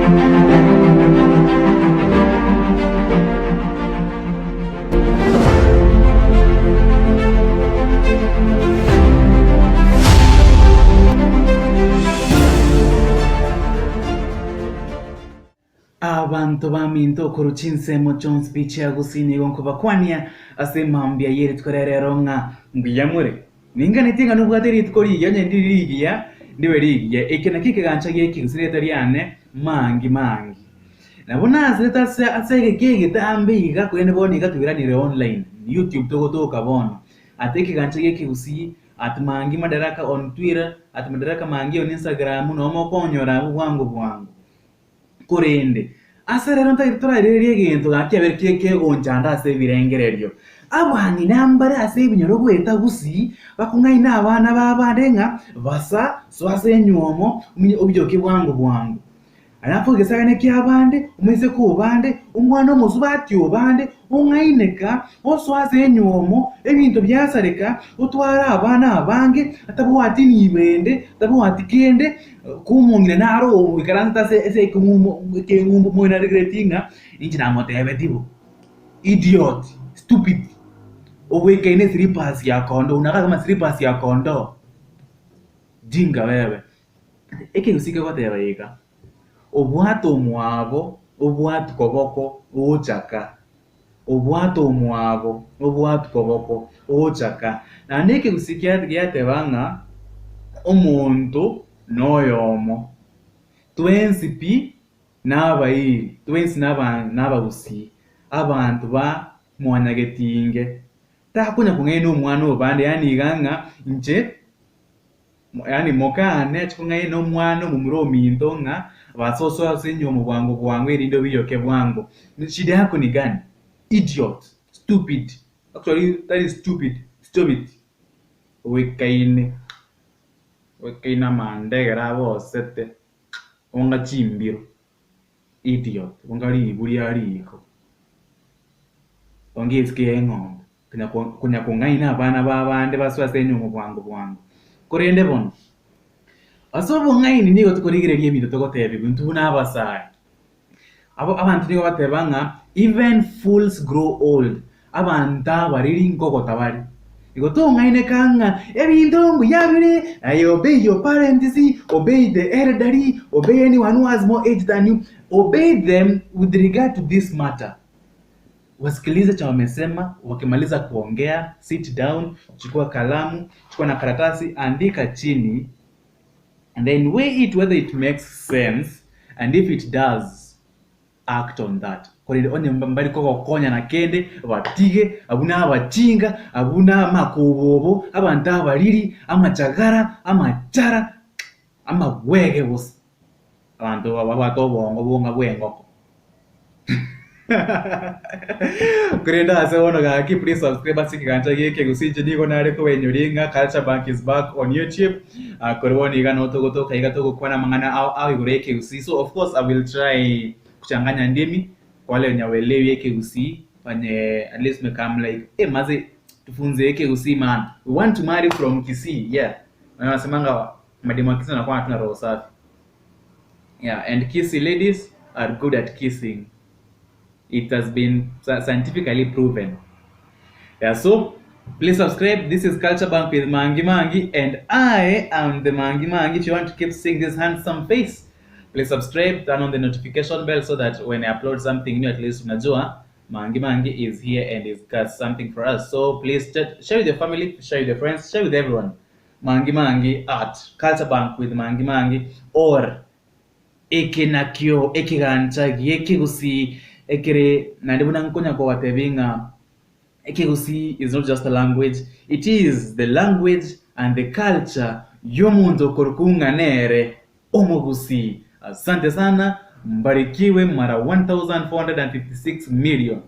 Abantu baminto kuruchinsemo Jones Beach yagusini gonkuba kwania asemambia yeri tkorerero nga mbiyamure ninga nitinga nubwateri tkori yanye ndirigiya ndiwe rigiya ekena kike gancha yeki gusireta ryane mangi nabona azeta se asege kege tambiga kwene boni gatubiranire online YouTube togo kabona ateke gancha yeki gusi atmangi madaraka on Twitter atmadaraka mangi on Instagram no mo konyora bwangu kurende asarero ntagitorarire gento gakiaber keke gonjanda ase birengereryo abani nambara ase binyoro gweta gusi bakungaina abana babandenga basa swase nyuomo obyoke bwangu arapo gesagane kyabande umeze ko bande umwana omuzubati obande ungaineka oswase nyuomo ebintu byasareka utwara abana abange atabuwati nibende tabuwati kende kumungina naro ikaranta se kumumbu moina regretinga injina motebe dibo idiot stupid oweke ine slippers ya kondo unaka kama slippers ya kondo jinga wewe eke usike kwa tebeka obwato mwabo obwato koboko ochaka obwato mwabo obwato koboko ochaka na neke usikia gyatebanga omuntu noyomo twensipi nabairi twensi nabagusi abantu ba mwanagetinge takunya kungene umwana obande yani ganga nje yani mokane chikungene no mwana mumurominto nga basoso asenyo mu bwangu erindo biyoke bwangu shida yako ni gani idiot stupid actually that is stupid wekaina mandegera bosete onga chimbiro idiot onga liburi ariko onge iske ngombe kunya kungaina abana babande baswase nyumu bwangu kurende bono asobo ngaini nigo tukorigirerie bintu togotebe bintu nabasai abantu nigo batebanga even fools grow old abanta bariri ngogota bari igo to ngaine kanga ebintu ngo yabire obey your parents, obey the elderly, obey anyone who has more age than you, obey them with regard to this matter. Wasikilize cha wamesema, wakimaliza kuongea, sit down, chukua kalamu, chukua na karatasi, andika chini, and then weigh it whether it makes sense, and if it does, act on that. Kwa ile onye mbali koko konya na kende, batige, abuna abachinga, abuna makobobo, abantu abaliri, amachagara, amachara, amawege bose. Abantu babonga bwengoko. Kurenda ase ono ga ki please subscribe asiki ganja yeke gusinje niko nare ko wenyoringa. Culture Bank is back on YouTube. Korwoni ga no togo kaiga togo kwana mangana au igureke gusi. So of course I will try kuchanganya ndimi wale nyawelewi yeke gusi fanye at least me come like maze tufunze yeke gusi man. We want to marry from Kisii. Yeah. Wanasemanga mademo Kisii na kwa tuna roho safi. Yeah, and Kisii ladies are good at kissing. It has been scientifically proven. Yeah, so please subscribe. This is Culture Bank with Mangi, and I am the Mangi. If you want to keep seeing this handsome face, please subscribe, turn on the notification bell so that when I upload something new, at least unajua Mangi is here and is got something for us. So please share with your family, share with your friends, share with everyone. Mangi at Culture Bank with Mangi, or ekenakyo ekigancha yekigusi ekere nandibuna nkonya kwa watebinga ekigusi is not just a language, it is the language and the culture yomuntu korukunga nere omugusi. Asante sana, mbarikiwe mara 1456 million.